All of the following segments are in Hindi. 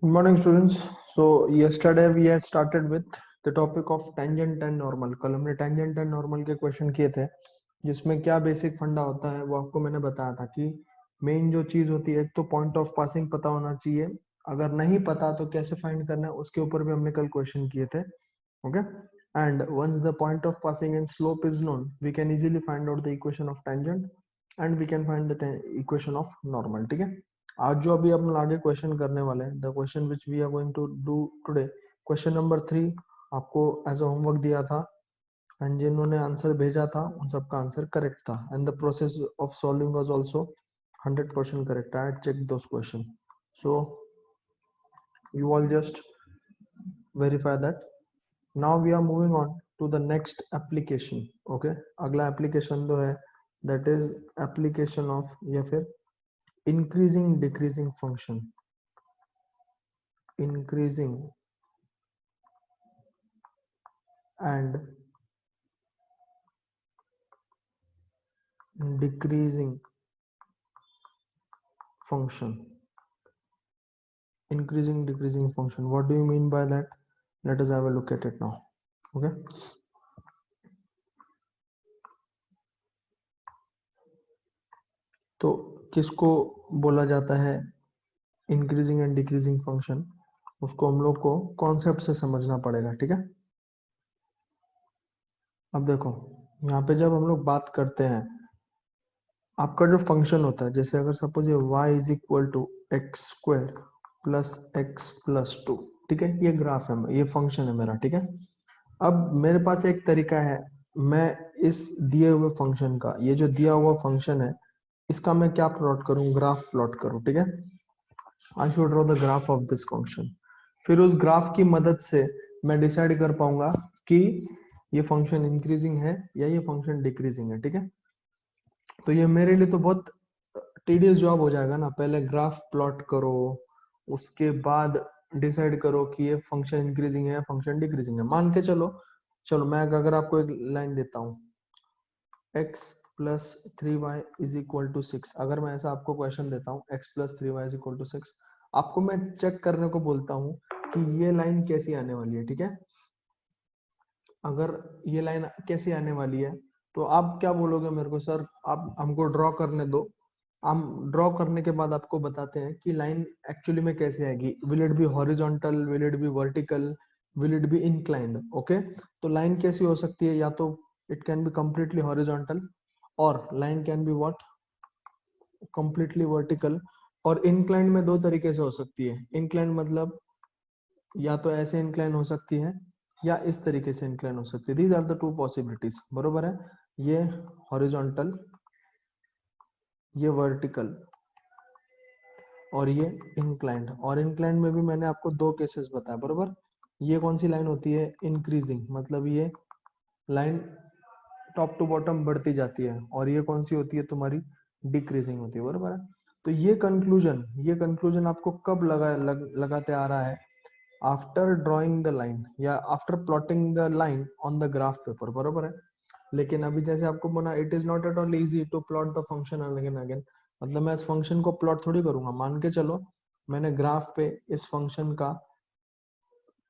Good morning, students. So yesterday we had started with the topic of tangent and normal. कल हमने tangent and normal के क्वेश्चन किए थे, जिसमें क्या बेसिक फंडा होता है वो आपको मैंने बताया था कि मेन जो चीज होती है एक तो पॉइंट ऑफ पासिंग पता होना चाहिए, अगर नहीं पता तो कैसे फाइंड करना है उसके ऊपर भी हमने कल क्वेश्चन किए थे. Okay. And once the point of passing and slope is known, we can easily find out the equation of tangent and we can find the equation of normal. ठीक है. आज जो अभी हम आगे क्वेश्चन करने वाले हैं, the question which we are going to do today, question number 3 आपको एज अ होमवर्क दिया था एंड जिन्होंने आंसर भेजा था उन सबका आंसर करेक्ट था and the process of solving was also 100% correct. I check those question, so you all just verify that. Now we are moving on to the next application. Okay, अगला application जो है that is application of या फिर increasing decreasing function. Increasing and decreasing function. Increasing decreasing function, what do you mean by that? Let us have a look at it now. Okay, तो किसको बोला जाता है इंक्रीजिंग एंड डिक्रीजिंग फंक्शन, उसको हम लोग को कॉन्सेप्ट से समझना पड़ेगा. ठीक है, अब देखो यहाँ पे जब हम लोग बात करते हैं आपका जो फंक्शन होता है, जैसे अगर सपोज ये y is equal to x square plus x plus two, ठीक है, ये ग्राफ है, ये फंक्शन है मेरा. ठीक है, अब मेरे पास एक तरीका है, मैं इस दिए हुए फंक्शन का, ये जो दिया हुआ फंक्शन है इसका मैं क्या प्लॉट करूं, ग्राफ प्लॉट करूं. ठीक है, I should draw the graph of this function. फिर उस ग्राफ की मदद से मैं डिसाइड कर पाऊंगा कि ये फंक्शन इंक्रीजिंग है या ये फंक्शन डिक्रीजिंग है. ठीक है, तो ये मेरे लिए तो बहुत टीडियस जॉब हो जाएगा ना, पहले ग्राफ प्लॉट करो उसके बाद डिसाइड करो कि ये फंक्शन इंक्रीजिंग है या फंक्शन डिक्रीजिंग है. मान के चलो, मैं अगर आपको एक लाइन देता हूँ x plus 3y is equal to 6, अगर मैं ऐसा आपको क्वेश्चन देता हूँ x plus 3y is equal to 6, आपको मैं चेक करने को बोलता हूँ कि ये लाइन कैसी आने वाली है. ठीक है, अगर ये लाइन कैसी आने वाली है तो आप क्या बोलोगे मेरे को, सर आप हमको ड्रॉ करने दो, हम ड्रॉ करने के बाद आपको बताते हैं कि लाइन एक्चुअली में कैसे आएगी. Will it be horizontal, will it be vertical, will it be inclined. Okay, तो लाइन कैसी हो सकती है, या तो it can be completely horizontal और line can be what, completely vertical. और इंक्लाइंड में दो तरीके से हो सकती है. इंक्लाइंड मतलब या तो ऐसे इंक्लाइन हो सकती है या इस तरीके से इंक्लाइन हो सकती है. These are the two possibilities. बरोबर है, ये हॉरिजॉन्टल, ये वर्टिकल और ये इंक्लाइंड. और इंक्लाइंड में भी मैंने आपको दो केसेस बताया. बरोबर, ये कौन सी लाइन होती है, इंक्रीजिंग, मतलब ये लाइन टॉप टू बॉटम बढ़ती जाती है, और ये कौन सी होती है तुम्हारी, डिक्रीजिंग होती है. बरोबर है, तो ये कंक्लूजन आपको कब लगाते आ रहा है, आफ्टर ड्रॉइंग द लाइन या after plotting the line on the graph paper. बरोबर है, लेकिन अभी जैसे आपको बोला it is not at all easy to plot the function again again. मतलब मैं इस फंक्शन को प्लॉट थोड़ी करूंगा. मान के चलो मैंने ग्राफ पे इस फंक्शन का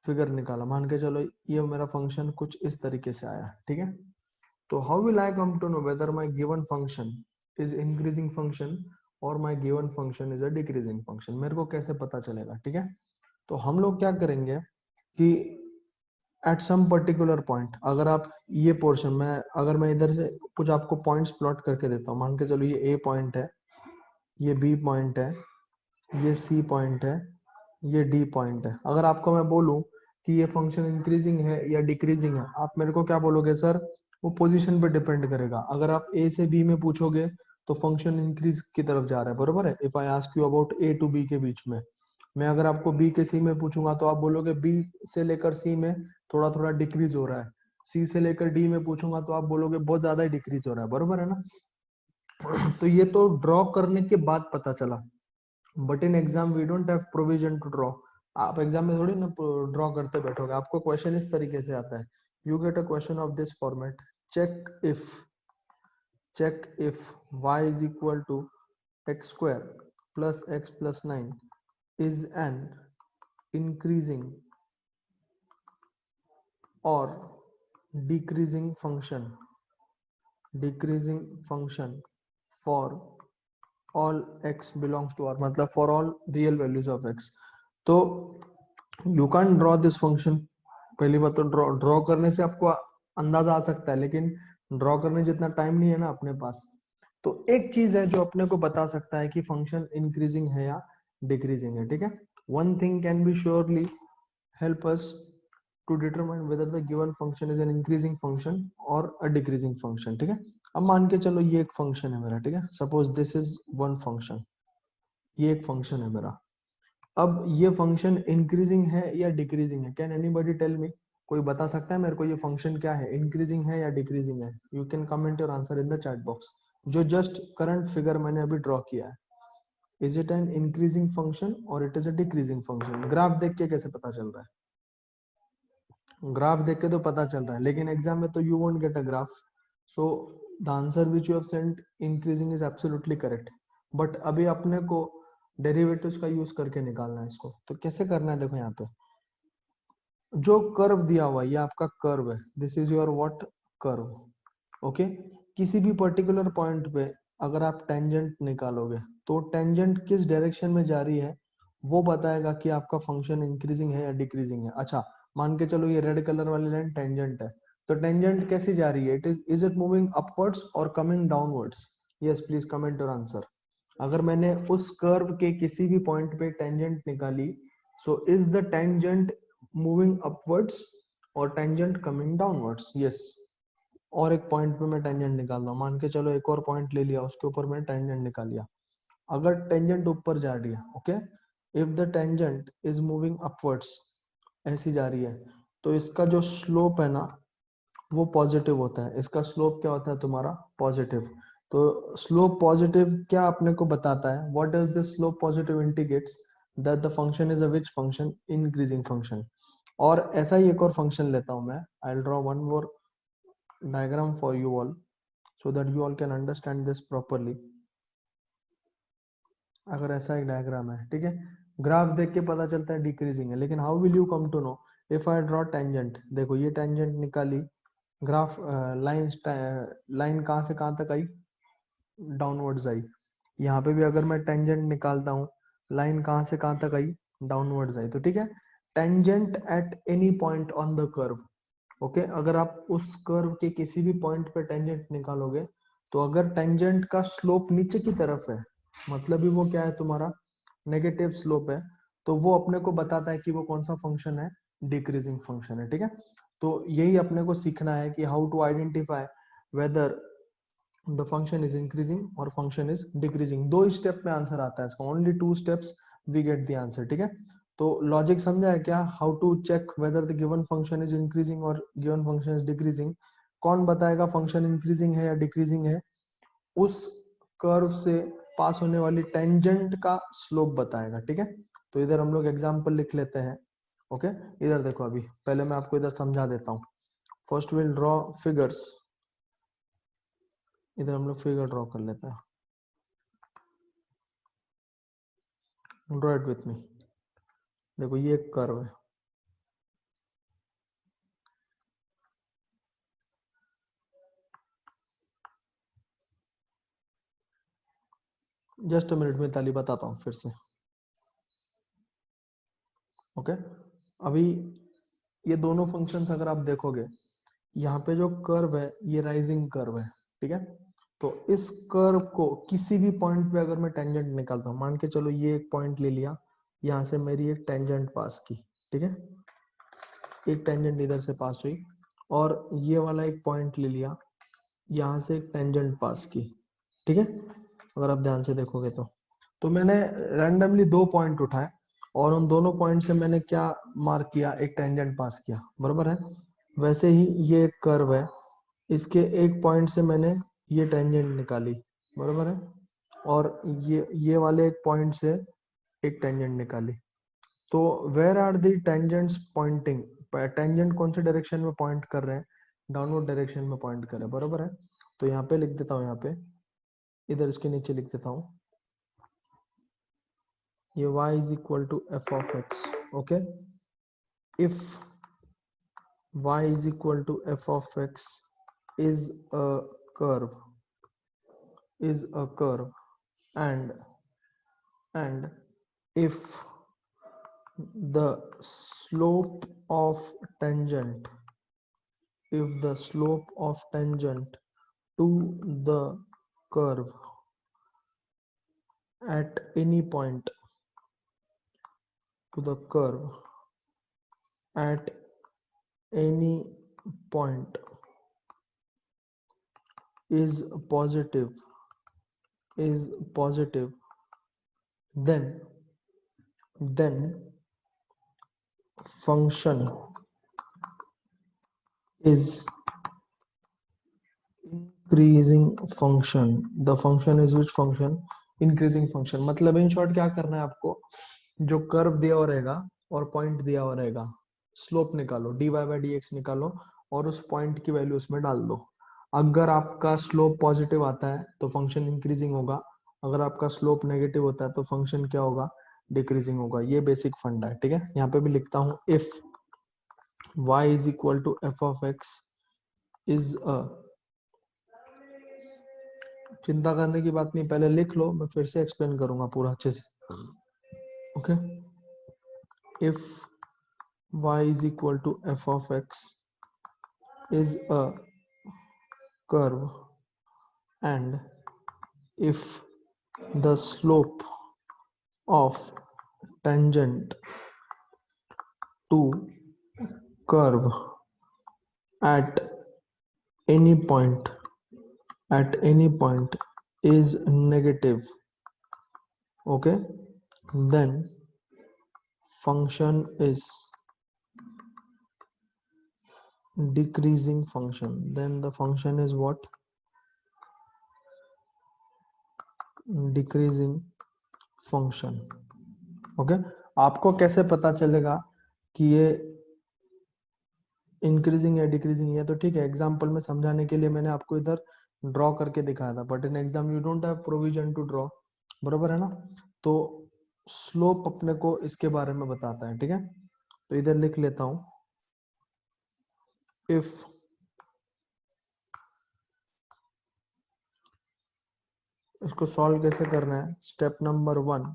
फिगर निकाला, मान के चलो ये मेरा फंक्शन कुछ इस तरीके से आया. ठीक है, तो how will I come to know whether my given function is increasing function और my given function is a decreasing function, मेरे को कैसे पता चलेगा. ठीक है, तो हम लोग क्या करेंगे कि एट सम पर्टिकुलर पॉइंट, अगर आप ये पोर्शन में, अगर मैं इधर से कुछ आपको पॉइंट्स प्लॉट करके देता हूँ, मान के चलो ये ए पॉइंट है, ये बी पॉइंट है, ये सी पॉइंट है, ये डी पॉइंट है. अगर आपको मैं बोलूं कि ये फंक्शन इंक्रीजिंग है या डिक्रीजिंग है, आप मेरे को क्या बोलोगे, सर वो पोजीशन पे डिपेंड करेगा. अगर आप ए से बी में पूछोगे तो फंक्शन इंक्रीज की तरफ जा रहा है. बरोबर है, if I ask you about A to B के बीच में, मैं अगर आपको बी के सी में पूछूंगा तो आप बोलोगे बी से लेकर सी में थोड़ा थोड़ा डिक्रीज हो रहा है. सी से लेकर डी में पूछूंगा तो आप बोलोगे बहुत ज्यादा ही डिक्रीज हो रहा है. बरोबर है ना. तो ये तो ड्रॉ करने के बाद पता चला, but in exam we don't have provision to draw. आप एग्जाम में थोड़ी ना ड्रॉ करते बैठोगे, आपको क्वेश्चन इस तरीके से आता है. You get a question of this format, check if y is equal to x square plus x plus 9 is an increasing or decreasing function for all x belongs to R, मतलब for all real values of x. तो you can't draw this function. पहली बात तो ड्रॉ करने से आपको अंदाजा आ सकता है, लेकिन ड्रॉ करने जितना टाइम नहीं है ना अपने पास. तो एक चीज है जो अपने को बता सकता है कि फंक्शन इंक्रीजिंग है या डिक्रीजिंग है. ठीक है, one thing can be surely help us to determine whether the given function is an increasing function or a decreasing function. ठीक है, अब मान के चलो ये एक फंक्शन है मेरा. ठीक है, suppose this is one function, ये एक फंक्शन है मेरा. अब ये फंक्शन इंक्रीजिंग है या डिक्रीजिंग है? Can anybody tell me? कोई बता सकता है मेरे को ये फंक्शन क्या है, इंक्रीजिंग है या डिक्रीजिंग है? You can comment your answer in the chat box. जो जस्ट करंट फिगर मैंने अभी ड्रॉ किया है, is it an increasing function और it is a decreasing function? Graph देख के कैसे पता चल रहा है? ग्राफ देख के तो पता चल रहा है, लेकिन एग्जाम में तो you won't get a graph. So the answer which you have sent increasing is absolutely correct. But अभी अपने को डेरिवेटिव्स का यूज करके निकालना है इसको. तो कैसे करना है? देखो यहाँ पे जो कर्व दिया हुआ है, ये आपका कर्व है. This is your what? Curve. Okay, किसी भी पर्टिकुलर पॉइंट पे अगर आप टेंजेंट निकालोगे तो टेंजेंट किस डायरेक्शन में जा रही है वो बताएगा कि आपका फंक्शन इंक्रीजिंग है या डिक्रीजिंग है. अच्छा, मान के चलो ये रेड कलर वाली लाइन टेंजेंट है, तो टेंजेंट कैसी जा रही है? इज इट मूविंग अपवर्ड्स और coming downwards? Yes, please comment your answer. अगर मैंने उस कर्व के किसी भी पॉइंट पे टेंजेंट निकाली, so is the tangent moving upwards और टेंजेंट कमिंग डाउनवर्ड्स? यस. और एक पॉइंट पे मैं टेंजेंट निकाल रहा हूँ, मान के चलो एक और पॉइंट ले लिया, उसके ऊपर मैं टेंजेंट निकाल लिया. अगर टेंजेंट ऊपर जा रही है, okay, if the tangent is moving upwards, ऐसी जा रही है, तो इसका जो स्लोप है ना वो पॉजिटिव होता है. इसका स्लोप क्या होता है तुम्हारा? पॉजिटिव. तो स्लोप पॉजिटिव क्या अपने को बताता है? What does this slope positive indicates? That the function is a which function? Increasing function. और ऐसा ही एक और फंक्शन लेता हूं मैं. I will draw one more diagram for you all so that you all can understand this properly. अगर ऐसा एक डायग्राम है, ठीक है, ग्राफ देख के पता चलता है डिक्रीजिंग है, लेकिन how will you come to know? If I draw tangent, देखो ये टेंजेंट निकाली, ग्राफ लाइन कहाँ से कहाँ तक आई? डाउनवर्ड्स आई. यहाँ पे भी अगर मैं टेंजेंट निकालता हूँ, लाइन कहाँ से कहाँ तक आई? डाउनवर्ड्स आई. तो ठीक है, tangent at any point on the curve. Okay, अगर आप उस कर्व के किसी भी पॉइंट पे टेंजेंट निकालोगे, तो अगर टेंजेंट का स्लोप नीचे की तरफ है, मतलब ही वो क्या है तुम्हारा? नेगेटिव स्लोप है, तो वो अपने को बताता है कि वो कौन सा फंक्शन है? डिक्रीजिंग फंक्शन है. ठीक है, तो यही अपने को सीखना है कि how to identify whether the function is increasing और फंक्शन इज डिक्रीजिंग. 2 स्टेप में आंसर आता है इसका, only 2 steps we get the answer. ठीक है, तो लॉजिक समझा है क्या? How to check whether the given function is increasing और गिवन फंक्शन इज डिक्रीजिंग. कौन बताएगा फंक्शन इंक्रीजिंग है या डिक्रीजिंग है? उस कर्व से पास होने वाली टेंजेंट का स्लोप बताएगा. ठीक है, तो इधर हम लोग एग्जांपल लिख लेते हैं. ओके, इधर देखो, अभी पहले मैं आपको इधर समझा देता हूँ. First will draw figures. इधर हम लोग फिगर ड्रॉ कर लेते हैं. Draw it with me. देखो ये एक कर्व है, जस्ट अ मिनट में ताली बताता हूँ फिर से. ओके, अभी ये दोनों फंक्शंस अगर आप देखोगे, यहाँ पे जो कर्व है ये राइजिंग कर्व है. ठीक है, तो इस कर्व को किसी भी पॉइंट पे अगर मैं टेंजेंट निकालता हूँ, मान के चलो ये एक पॉइंट ले लिया, यहाँ से मेरी एक टेंजेंट पास की. ठीक है, एक टेंजेंट इधर से पास हुई, और ये वाला एक पॉइंट ले लिया, यहाँ से एक टेंजेंट पास की. ठीक है, अगर आप ध्यान से देखोगे तो मैंने रैंडमली 2 पॉइंट उठाए और उन दोनों पॉइंट से मैंने क्या मार्क किया? एक टेंजेंट पास किया. बरोबर है? वैसे ही ये एक कर्व है, इसके एक पॉइंट से मैंने ये टेंजेंट निकाली. बरोबर है? और ये वाले एक पॉइंट से एक टेंजेंट निकाली. तो where are the tangents pointing? Tangent कौन से डायरेक्शन में पॉइंट कर रहे हैं? डाउनवर्ड डायरेक्शन में पॉइंट कर रहे हैं. बरोबर है? तो यहाँ पे लिख देता हूँ, यहाँ पे इधर इसके नीचे लिख देता हूँ, ये y is equal to f of x. okay? If y is equal to f of x is a curve and if the slope of tangent to the curve at any point is positive, then function is increasing function. The function is which function? Increasing function. मतलब इन शॉर्ट क्या करना है आपको, जो कर्व दिया हुआ रहेगा और पॉइंट दिया हुआ रहेगा, स्लोप निकालो, dy बाई डी एक्स निकालो और उस पॉइंट की वैल्यू उसमें डाल दो। अगर आपका स्लोप पॉजिटिव आता है तो फंक्शन इंक्रीजिंग होगा, अगर आपका स्लोप नेगेटिव होता है तो फंक्शन क्या होगा? डिक्रीजिंग होगा। ये बेसिक फंडा है, ठीक है? यहाँ पे भी लिखता हूँ, if y is equal to f of x is a, चिंता करने की बात नहीं, पहले लिख लो, मैं फिर से एक्सप्लेन करूंगा पूरा अच्छे से, okay? If y is equal to f of x is a curve and if the slope of tangent to curve at any point is negative, okay, then function is decreasing function. Then the function is what? Decreasing function, okay? आपको कैसे पता चलेगा कि ये इंक्रीजिंग या डिक्रीजिंग है? तो ठीक है, एग्जांपल में समझाने के लिए मैंने आपको इधर ड्रॉ करके दिखाया था, but in exam you don't have provision to draw, बरोबर है ना? तो स्लोप अपने को इसके बारे में बताता है, ठीक है? तो इधर लिख लेता हूं, इफ इसको सॉल्व कैसे करना है, स्टेप नंबर 1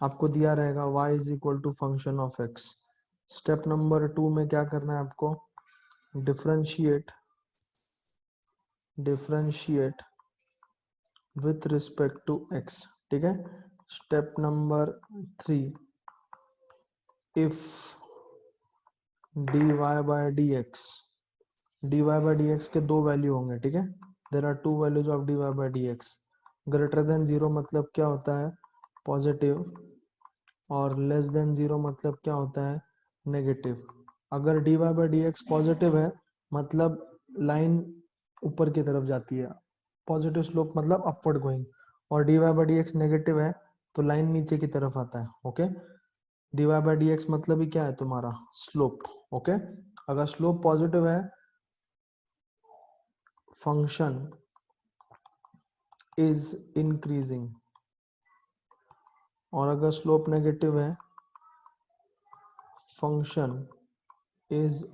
आपको दिया रहेगा y is equal to function of x। Step number 2 में क्या करना है आपको? Differentiate with respect to x, ठीक है? Step number 3, if dy by dx के दो वैल्यू होंगे, ठीक है? There are two values of dy by dx। Greater than 0 मतलब क्या होता है? पॉजिटिव, और लेस देन 0 मतलब क्या होता है? नेगेटिव। अगर dy बाय dx पॉजिटिव है मतलब लाइन ऊपर की तरफ जाती है, पॉजिटिव स्लोप मतलब अपवर्ड गोइंग, और dy बाय dx नेगेटिव है तो लाइन नीचे की तरफ आता है, ओके? dy बाय dx मतलब ही क्या है तुम्हारा? Slope, okay? अगर स्लोप पॉजिटिव है फंक्शन इज इंक्रीजिंग, और अगर स्लोप नेगेटिव है फंक्शन इज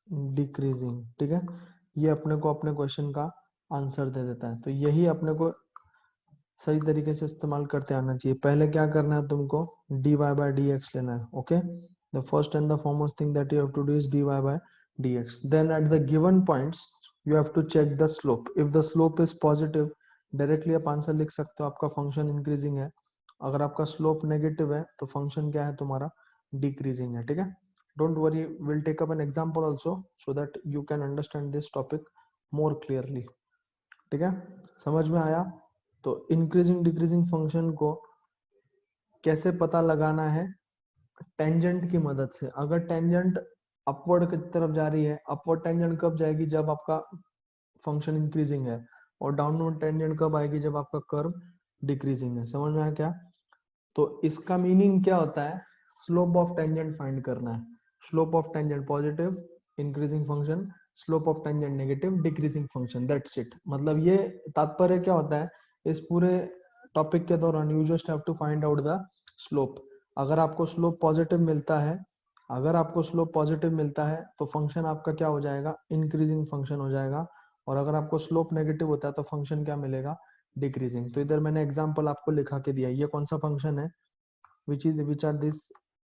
डिक्रीजिंग, ठीक है? ये अपने को अपने क्वेश्चन का आंसर दे देता है। तो यही अपने को सही तरीके से इस्तेमाल करते आना चाहिए। पहले क्या करना है तुमको? dy बाय dx लेना है, okay? The first and the foremost thing that you have to do is dy by dx। Then at the given points you have to check the slope. If the slope is positive, directly आप आंसर लिख सकते हो, आपका फंक्शन इंक्रीजिंग है। अगर आपका स्लोप नेगेटिव है तो फंक्शन क्या है तुम्हारा? डिक्रीजिंग है, ठीक है? Don't worry, will take up an example also so that you can understand this topic more clearly, ठीक है? समझ में आया? तो इंक्रीजिंग डिक्रीजिंग फंक्शन को कैसे पता लगाना है? टेंजेंट की मदद से। अगर टेंजेंट अपवर्ड की तरफ जा रही है, अपवर्ड टेंजेंट कब जाएगी? जब आपका फंक्शन इंक्रीजिंग है, और डाउनवर्ड टेंजेंट कब आएगी? जब आपका कर्व डिक्रीजिंग है। समझ में आया क्या? तो इसका मीनिंग क्या होता है? स्लोप ऑफ टेंजेंट फाइंड करना है। Slope of tangent positive, increasing function, slope of tangent negative, decreasing function, that's it. मतलब ये तात्पर्य क्या होता है इस पूरे टॉपिक के दौरान? You just have to find out the slope. अगर आपको स्लोप पॉजिटिव मिलता है, अगर आपको स्लोप पॉजिटिव मिलता है तो फंक्शन आपका क्या हो जाएगा, इंक्रीजिंग फंक्शन हो जाएगा। और अगर आपको स्लोप नेगेटिव होता है तो फंक्शन क्या मिलेगा, डिक्रीजिंग। तो इधर मैंने एग्जांपल आपको लिखा के दिया, ये कौन सा फंक्शन है, विच आर दिस,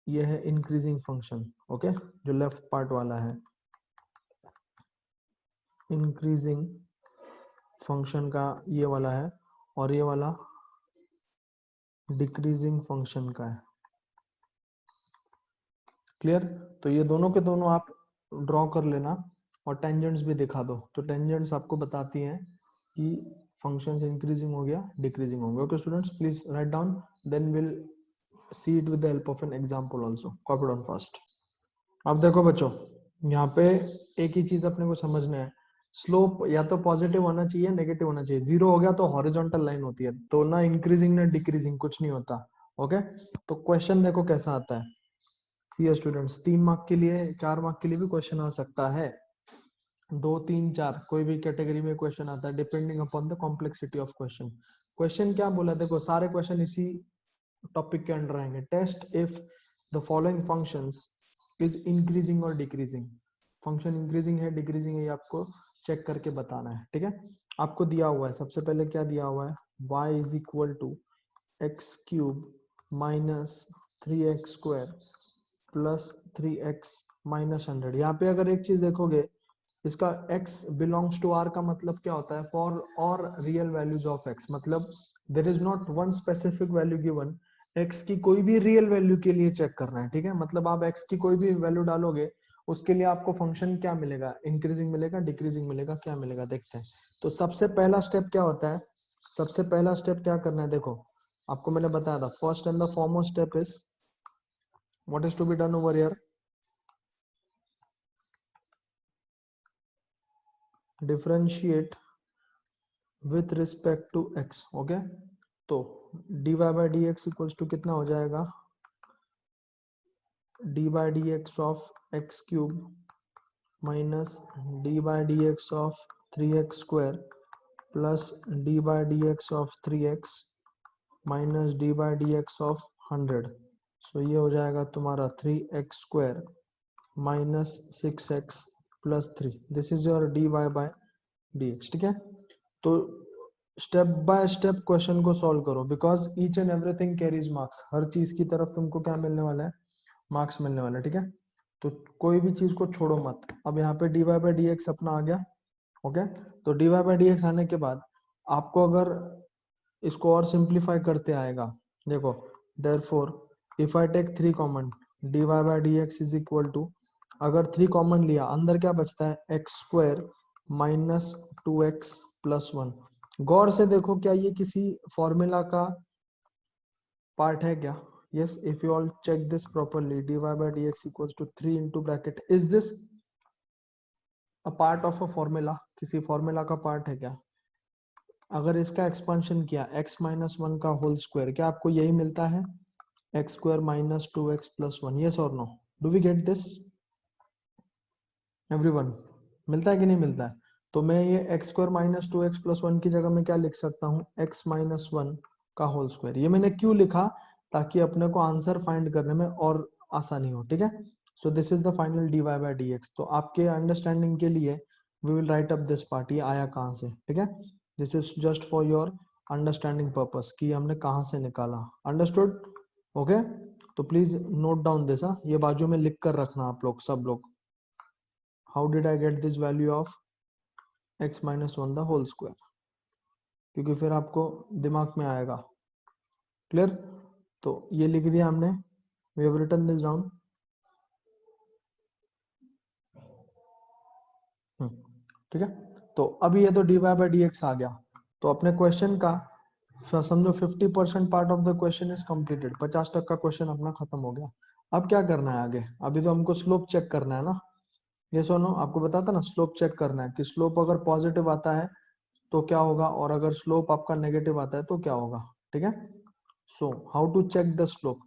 ये है इंक्रीजिंग फंक्शन। ओके, जो लेफ्ट पार्ट वाला है इंक्रीजिंग फंक्शन का ये वाला है, और ये वाला डिक्रीजिंग फंक्शन का है। क्लियर? तो ये दोनों के दोनों आप ड्रॉ कर लेना और टेंजेंट्स भी दिखा दो। तो टेंजेंट्स आपको बताती हैं कि फंक्शंस इंक्रीजिंग हो गया, डिक्रीजिंग हो गया। Okay students, please write down, then will see it with the help of an example also. Copy down fast. अब देखो बच्चों, यहाँ पे एक ही चीज अपने को समझना है, स्लोप या तो पॉजिटिव होना चाहिए नेगेटिव होना चाहिए। जीरो हो गया तो हॉरिजॉन्टल लाइन होती है, तो ना इंक्रीजिंग ना डिक्रीजिंग, कुछ नहीं होता। ओके, तो क्वेश्चन देखो कैसा आता है। सी स्टूडेंट्स, 3 मार्क के लिए, 4 मार्क के लिए भी क्वेश्चन आ सकता है, 2 3 4 कोई भी कैटेगरी में क्वेश्चन आता है, depending upon the complexity of question. Question क्या बोला, देखो सारे क्वेश्चन इसी टॉपिक के अंडर आएंगे। Test if the following functions is increasing और डिक्रीजिंग। फंक्शन इंक्रीजिंग है डिक्रीजिंग है, ये आपको चेक करके बताना है। ठीक है, आपको दिया हुआ है, सबसे पहले क्या दिया हुआ है, y is equal to x cube minus 3x square plus 3x minus 100। यहाँ पे अगर एक चीज देखोगे, इसका x बिलोंग्स टू r का मतलब क्या होता है, फॉर और रियल वैल्यूज ऑफ x, मतलब there is not one specific value given, x की कोई भी रियल वैल्यू के लिए चेक करना है। ठीक है, मतलब आप x की कोई भी वैल्यू डालोगे, उसके लिए आपको फंक्शन क्या मिलेगा, इंक्रीजिंग मिलेगा डिक्रीजिंग मिलेगा, क्या मिलेगा देखते हैं। तो सबसे पहला स्टेप क्या होता है, सबसे पहला स्टेप क्या करना है, देखो आपको मैंने बताया था, first and the foremost step is what is to be done over here, differentiate with respect to x। Okay, तो dy by dx equals to कितना हो जाएगा, d by dx of x cube minus d by dx of 3x square plus d by dx of 3x minus d by dx of 100। So ये हो जाएगा तुम्हारा 3x square minus 6x plus 3। This is your dy by dx। ठीक है, तो स्टेप बाय स्टेप क्वेश्चन को सॉल्व करो, because each and everything carries marks. हर चीज की तरफ तुमको क्या मिलने वाला है, मार्क्स मिलने वाला है। ठीक है, तो कोई भी चीज को छोड़ो मत। अब यहाँ पे dy by dx अपना आ गया। ओके, तो dy by dx आने के बाद आपको अगर इसको और सिंप्लीफाई करते आएगा, देखो therefore if I take 3 common, dy by dx is equal to, अगर 3 कॉमन लिया अंदर क्या बचता है, x square minus 2x plus 1। गौर से देखो, क्या ये किसी फॉर्मूला का पार्ट है क्या, yes, if you all check this properly, dy by dx equals to 3 into bracket, is this a part of a formula, किसी फॉर्मूला का पार्ट है क्या। अगर इसका एक्सपेंशन किया x माइनस 1 का होल स्क्वायर, क्या आपको यही मिलता है, x square minus 2x plus 1, yes और no, do we get this everyone, मिलता है कि नहीं मिलता है। तो मैं ये x square minus 2x plus 1 की जगह में क्या लिख सकता हूँ, x माइनस 1 का होल स्क्वायर। ये मैंने क्यों लिखा, ताकि अपने को आंसर फाइंड करने में और आसानी हो। ठीक है, so this is the final dy by dx। तो आपके अंडरस्टैंडिंग के लिए we will write up this part, ये आया कहाँ से। ठीक है, this is just for your understanding purpose कि हमने कहाँ से निकाला। अंडरस्टूड? ओके, तो प्लीज नोट डाउन दिस, ये बाजू में लिख कर रखना आप लोग, सब लोग। How did I get this value of x minus 1 the whole square, क्योंकि फिर आपको दिमाग में आएगा। क्लियर? तो ये लिख दिया हमने, we have written this down. ठीक है, तो अभी ये तो dy by dx आ गया, तो अपने क्वेश्चन का समझो 50% part of the question is completed, 50% का क्वेश्चन अपना खत्म हो गया। अब क्या करना है आगे, अभी तो हमको स्लोप चेक करना है ना, ये सुनो, आपको बताता ना, स्लोप चेक करना है कि स्लोप अगर पॉजिटिव आता है तो क्या होगा, और अगर स्लोप आपका नेगेटिव आता है तो क्या होगा। ठीक है, so how to check the slope.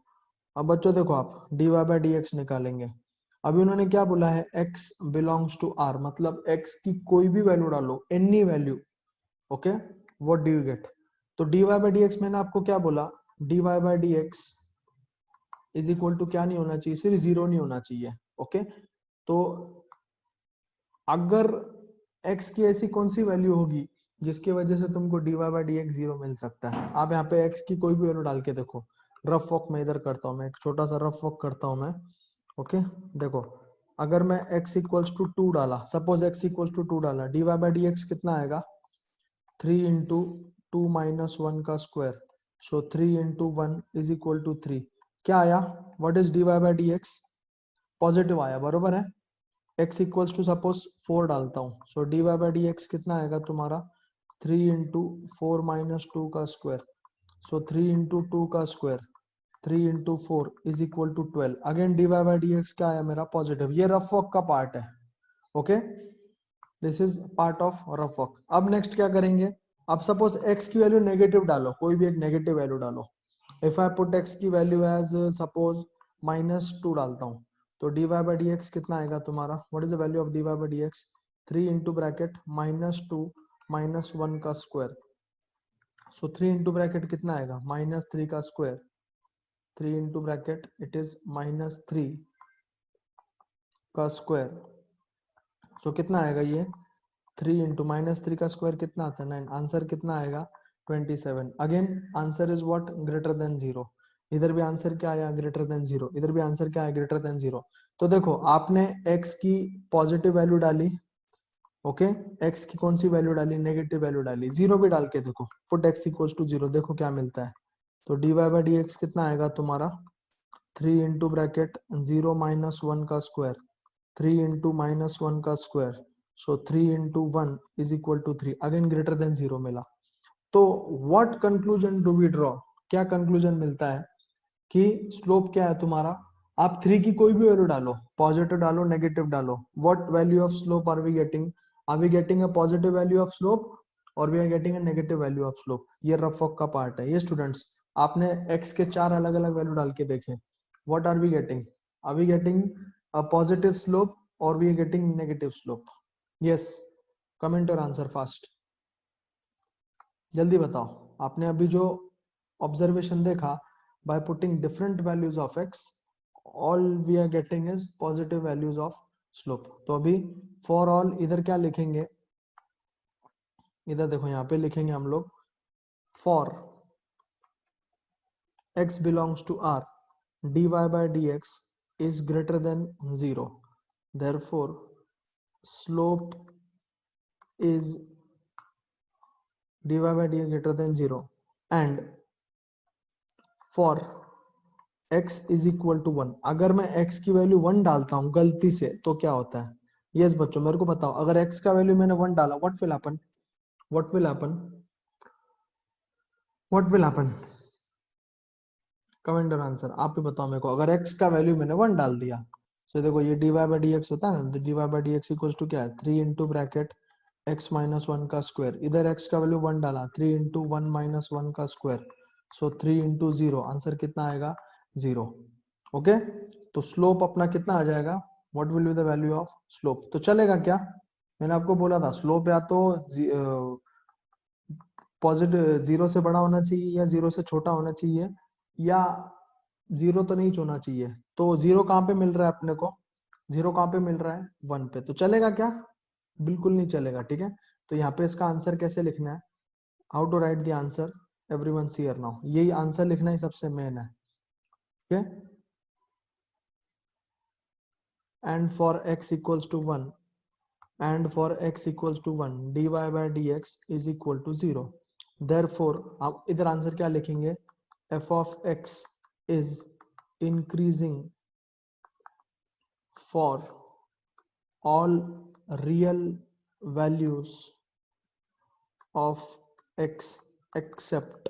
अब बच्चों देखो, आप dy by dx निकालेंगे। अभी उन्होंने क्या बोला है, x बिलोंग्स टू r, मतलब x की कोई भी वैल्यू डालो, any value. Okay, what do you get. तो dy by dx मैंने आपको क्या बोला, dy by dx is equal to क्या नहीं होना चाहिए, सिर्फ 0 नहीं होना चाहिए। ओके, तो अगर x की ऐसी कौन सी वैल्यू होगी जिसकी वजह से तुमको dy बाई डी एक्स 0 मिल सकता है। आप यहाँ पे x की कोई भी वैल्यू डाल के देखो। रफ वर्क मैं इधर करता हूँ, मैं एक छोटा सा रफ वर्क करता हूँ मैं। ओके, देखो अगर मैं x इक्वल्स टू 2 डाला, सपोज x इक्वल्स टू 2 डाला, dy बाई डी एक्स कितना आएगा, 3 इंटू 2 माइनस 1 का square, so 3 into 1 is equal to 3। क्या आया, what is dy by d x, positive आया, बरोबर है। x इक्वल्स टू सपोज 4 डालता हूँ, सो dy बाई डी एक्स कितना आएगा तुम्हारा, 3 इंटू 4 माइनस 2 का स्क्वायर, सो 3 इंटू 2 का square, 3 into 4 is equal to 12। Again dy by d x क्या आया मेरा, पॉजिटिव। ये रफ वर्क का पार्ट है। Okay, this is part of rough work. अब नेक्स्ट क्या करेंगे, अब सपोज x की वैल्यू नेगेटिव डालो, कोई भी एक नेगेटिव वैल्यू डालो। इफ आई पुट x की वैल्यू एज सपोज -2 डालता हूँ, तो dy बाई डी एक्स कितना आएगा तुम्हारा, what is the value of dy by d x, 3 into bracket -2 minus 1 का स्क्वायर, सो 3 इंटू ब्रैकेट कितना आएगा, -3 का square, 3 into bracket it is -3 का स्क्वायर, सो कितना आएगा ये, 3 इंटू -3 का स्क्वायर कितना आता है, 9। आंसर कितना आएगा, 27। Again answer is what, greater than 0। इधर भी आंसर क्या आया, ग्रेटर देन 0। इधर भी आंसर क्या है, ग्रेटर देन 0। तो देखो आपने x की पॉजिटिव वैल्यू डाली, ओके, x की कौन सी वैल्यू डाली, नेगेटिव वैल्यू डाली, 0 भी डाल के देखो, पुट x इक्वल्स टू 0, देखो क्या मिलता है। तो dy बाई डी एक्स कितना आएगा तुम्हारा, 3 इंटू ब्रैकेट 0 माइनस 1 का स्क्वायर, 3 इंटू -1 का square, so 3 into 1 is equal to 3। Again greater than 0 मिला। तो what conclusion do we draw, क्या कंक्लूजन मिलता है कि स्लोप क्या है तुम्हारा, आप 3 की कोई भी वैल्यू डालो, पॉजिटिव डालो, नेगेटिव डालो, what value of slope are we getting, are we getting a positive value of slope और we are getting a negative value of slope. ये रफ वर्क का पार्ट है। ये स्टूडेंट्स, आपने x के 4 अलग अलग वैल्यू डाल के देखे, what are we getting, are we getting a positive slope or we are getting negative slope? Yes, comment or answer fast, जल्दी बताओ। आपने अभी जो ऑब्जर्वेशन देखा, by putting different values of x all we are getting is positive values of slope। तो अभी for all इधर क्या लिखेंगे, इधर देखो यहाँ पे लिखेंगे हम लोग for x belongs to R, dy by dx is greater than 0, therefore slope is dy by dx greater than 0 and for x is equal to 1। अगर मैं x की वैल्यू 1 डालता हूं गलती से तो क्या होता है, यस बच्चों मेरे को बताओ, अगर x का वैल्यू मैंने 1 डाला, what will happen, what will happen, what will happen, comment और आंसर आप भी बताओ मेरे को। अगर x का वैल्यू मैंने 1 डाल दिया, तो देखो ये dy by dx होता है ना, तो dy by dx equals to क्या है, 3 इंटू ब्रैकेट x माइनस 1 का स्क्वायर, इधर x का वैल्यू 1 डाला, 3 इंटू 1 माइनस 1 का स्क्वायर, सो 3 इंटू 0, आंसर कितना आएगा, 0। ओके, तो स्लोप अपना कितना आ जाएगा, what will be the value of slope. तो चलेगा क्या, मैंने आपको बोला था स्लोप या तो पॉजिटिव 0 से बड़ा होना चाहिए या 0 से छोटा होना चाहिए, या 0 तो नहीं होना चाहिए। तो 0 कहाँ पे मिल रहा है अपने को, 0 कहाँ पे मिल रहा है, 1 पे। तो चलेगा क्या, बिल्कुल नहीं चलेगा। ठीक है, तो यहाँ पे इसका आंसर कैसे लिखना है, how to write the answer, everyone see here now, यही आंसर लिखना ही सबसे मेन है। Okay, and for x equals to 1 and for x equals to 1 dy by dx is equal to 0, therefore आप इधर आंसर क्या लिखेंगे, f of x is increasing for all real values of x except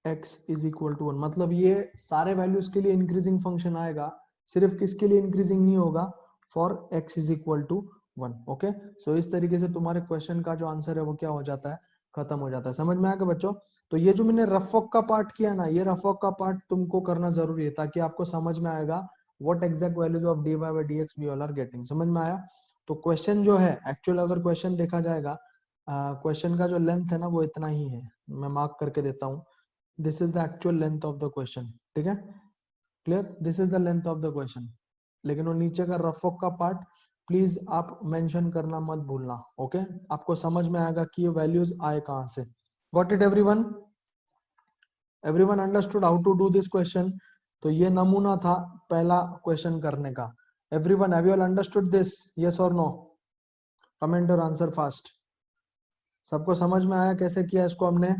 x is equal to 1। मतलब ये सारे वैल्यूज के लिए इंक्रीजिंग फंक्शन आएगा, सिर्फ किसके लिए इंक्रीजिंग नहीं होगा, for x is equal to 1। Okay, so इस तरीके से तुम्हारे क्वेश्चन का जो आंसर है वो क्या हो जाता है, खत्म हो जाता है। समझ में आएगा बच्चों। तो ये जो मैंने रफ वर्क का पार्ट किया ना, ये रफ वर्क का पार्ट तुमको करना जरूरी है, ताकि आपको समझ में आएगा what exact values of dy by dx we all are getting. समझ में आया। तो क्वेश्चन जो है एक्चुअल, अगर क्वेश्चन देखा जाएगा, क्वेश्चन का जो लेंथ है ना वो इतना ही है, मैं मार्क करके देता हूँ, this is the actual length of the question. ठीक है, clear, this is the length of the question. लेकिन वो नीचे का रफ वर्क का पार्ट प्लीज आप मेंशन करना मत भूलना, ओके? आपको समझ में आएगा कि ये वैल्यूज आए कहां से। Got it everyone? Everyone understood how to do this question? तो ये नमूना था पहला क्वेश्चन करने का। Everyone, have you all understood this? Yes और नो? कमेंट और आंसर फास्ट। सबको समझ में आया कैसे किया इसको हमने?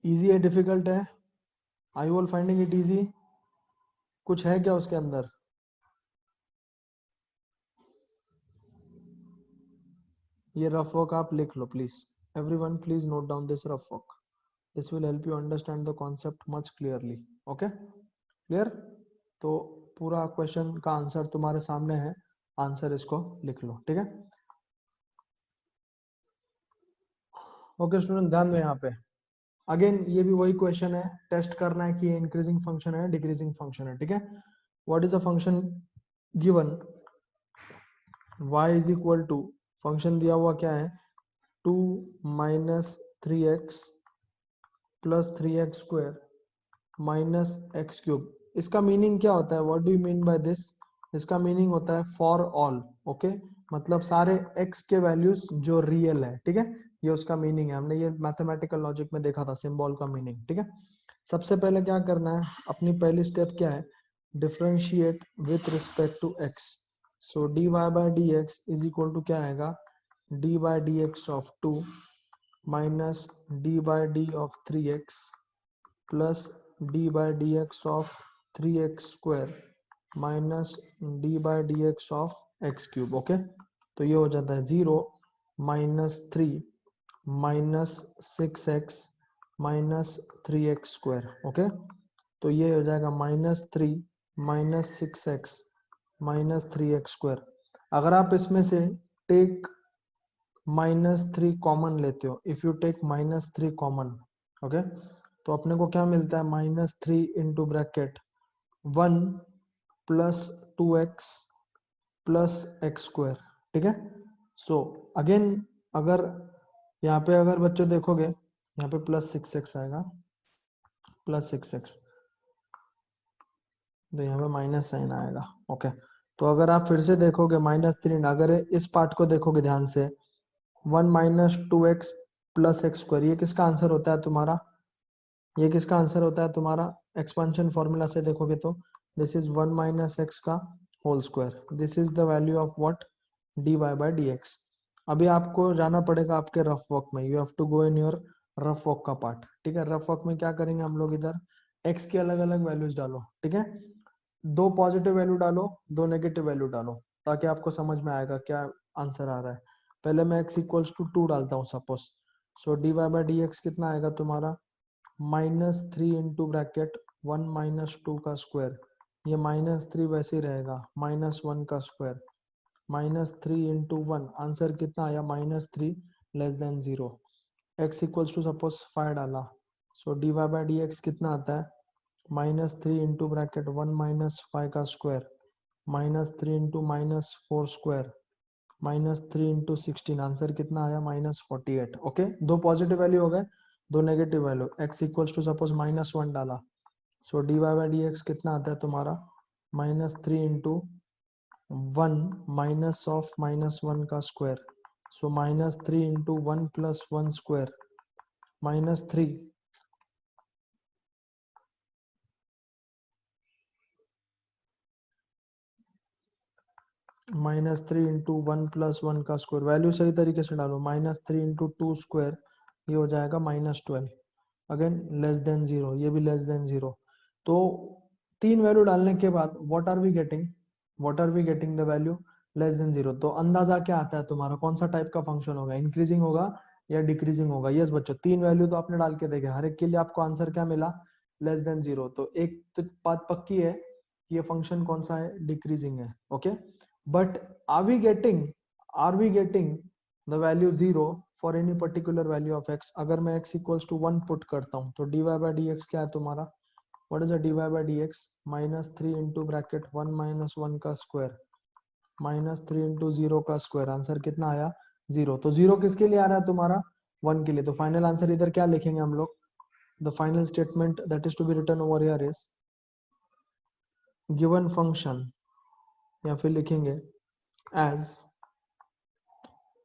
इजी है, डिफिकल्ट है? I you all finding it easy? कुछ है क्या उसके अंदर? ये रफ वर्क आप लिख लो please. Everyone please note down this rough work. This will help you understand the concept much clearly. Okay, clear? तो पूरा क्वेश्चन का आंसर तुम्हारे सामने है, आंसर इसको लिख लो, ठीक है? ओके स्टूडेंट, ध्यान दो यहाँ पे। अगेन ये भी वही क्वेश्चन है, टेस्ट करना है कि ये इंक्रीजिंग फंक्शन है डिक्रीजिंग फंक्शन है, ठीक है? What is the function given? y is equal to, function दिया हुआ क्या है? 2 minus 3x plus 3x square minus x cube. इसका मीनिंग क्या होता है? What do you mean by this? इसका मीनिंग होता है फॉर ऑल, ओके? मतलब सारे x के वैल्यूज जो रियल है, ठीक है? ये उसका मीनिंग है। हमने ये मैथमेटिकल लॉजिक में देखा था, सिंबल का मीनिंग, ठीक है? सबसे पहले क्या करना है, अपनी पहली स्टेप क्या है? Differentiate with respect to x। So dy by dx is equal to क्या आएगा? d by dx of 2 minus d by d of 3x plus d by dx of 3x square minus d by dx of x cube, okay? तो ये हो जाता है 0 minus 3 minus 6x minus 3x square, okay? तो ये हो जाएगा -3 minus 6x minus 3x square. अगर आप इसमें से टेक -3 कॉमन लेते हो, if you take -3 common, okay, तो अपने को क्या मिलता है? -3 into bracket 1 plus 2x plus x square, ठीक है? सो अगेन अगर यहाँ पे अगर बच्चों देखोगे, यहाँ पे प्लस 6x आएगा, प्लस 6x, तो यहाँ पे माइनस साइन आएगा, ओके? तो अगर आप फिर से देखोगे -3, अगर इस पार्ट को देखोगे ध्यान से, 1 minus 2x plus x square, ये किसका आंसर होता है तुम्हारा? ये किसका आंसर होता है तुम्हारा? एक्सपेंशन फॉर्मूला से देखोगे तो दिस इज 1 माइनस एक्स का whole square, this is the value of what? dy by dx। अभी आपको जाना पड़ेगा आपके रफ वर्क में, you have to go in your rough work का पार्ट, ठीक है? रफ वर्क में क्या करेंगे हम लोग, इधर x की अलग अलग वैल्यूज डालो, ठीक है? दो पॉजिटिव वैल्यू डालो, दो नेगेटिव वैल्यू डालो, ताकि आपको समझ में आएगा क्या आंसर आ रहा है। पहले मैं x इक्वल्स टू 2 डालता हूँ suppose, so dy by dx कितना आएगा तुम्हारा? -3 इंटू ब्रैकेट 1 माइनस 2 का स्क्वायर, ये -3 वैसे ही रहेगा, -1 का स्क्वायर, -3 इंटू 1, आंसर कितना आया? -3 less than 0। x equals to suppose 5 डाला, सो dy बाय dx कितना आता है? -3 इंटू ब्रैकेट 1 माइनस 5 का square, -3 into -4 square, -3 into 16, answer कितना आया? -48, ओके? दो पॉजिटिव वैल्यू हो गए, दो negative value. x equals to suppose -1 डाला, सो dy बाय dx कितना आता है तुम्हारा? -3 इंटू 1 माइनस ऑफ -1 का square, so -3 into 1 plus 1 square, -3 -3 into 1 plus 1 का स्क्वायर, वैल्यू सही तरीके से डालो, -3 इंटू 2 स्क्वायर, ये हो जाएगा -12, अगेन लेस देन 0, ये भी लेस देन 0। तो तीन वैल्यू डालने के बाद what are we getting? What are we getting? The value less than 0। तो अंदाजा क्या आता है तुम्हारा, कौन सा टाइप का फंक्शन होगा? इंक्रीजिंग होगा या डिक्रीजिंग होगा? यस बच्चों, तीन वैल्यू तो आपने डाल के देखे, हर एक के लिए आपको आंसर क्या मिला? Less than 0। तो एक तो बात पक्की है, ये फंक्शन कौन सा है? डिक्रीजिंग है, okay? But are we getting the value 0 for any particular value of x? अगर मैं x equals to 1 पुट करता हूँ, तो dy by dx क्या है तुम्हारा? what is the dy by dx? -3 into bracket 1 minus 1 का स्क्वायर, -3 into 0 का स्क्वायर, आंसर कितना आया? 0। तो 0 किसके लिए आ रहा है तुम्हारा? 1 के लिए। तो फाइनल आंसर इधर क्या लिखेंगे हम लोग? the final statement that is to be written over here is given function, या फिर लिखेंगे as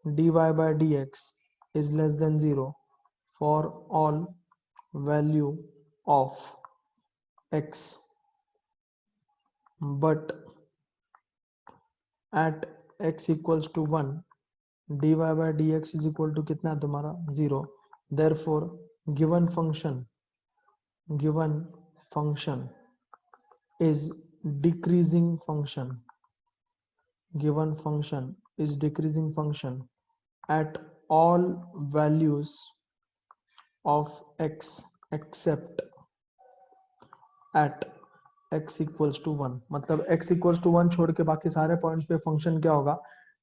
dy by dx is less than 0 for all value of x, but at x equals to 1 dy by dx is equal to कितना है तुम्हारा 0. therefore given function is decreasing function. Given function is decreasing function at all values of x except at x equals to 1. मतलब x equals to 1 छोड़ के बाकी सारे पॉइंट्स पे फंक्शन क्या होगा,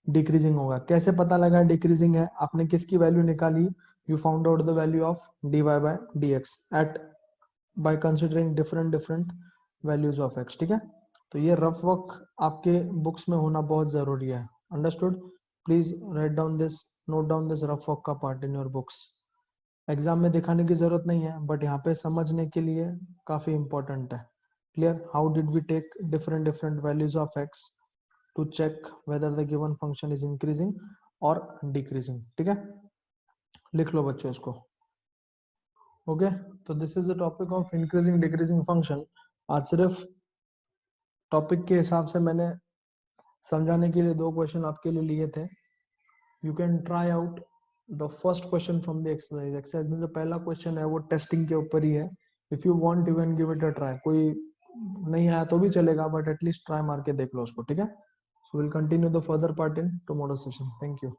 डिक्रीजिंग होगा. कैसे पता लगा डिक्रीजिंग है, आपने किसकी वैल्यू निकाली, you found out the value of dy by dx at by considering different values of x. ठीक है, तो ये रफ वर्क आपके बुक्स में होना बहुत जरूरी है. Understood? Please write down this, note down this rough work का part in your books. Exam में दिखाने की जरूरत नहीं है, बट यहाँ पे समझने के लिए काफी इंपॉर्टेंट है. Clear? How did we take different values of x to check whether the given function is increasing or decreasing. ठीक है, लिख लो बच्चों इसको. ओके, तो this is the topic of increasing decreasing function. आज सिर्फ टॉपिक के हिसाब से मैंने समझाने के लिए 2 क्वेश्चन आपके लिए लिए थे. You can try out the first question from the exercise में जो पहला क्वेश्चन है वो टेस्टिंग के ऊपर ही है. If you want you can give it a try. कोई नहीं आया तो भी चलेगा, बट एटलीस्ट ट्राई मार के देख लो उसको. ठीक है, so will continue the further part in tomorrow session. Thank you.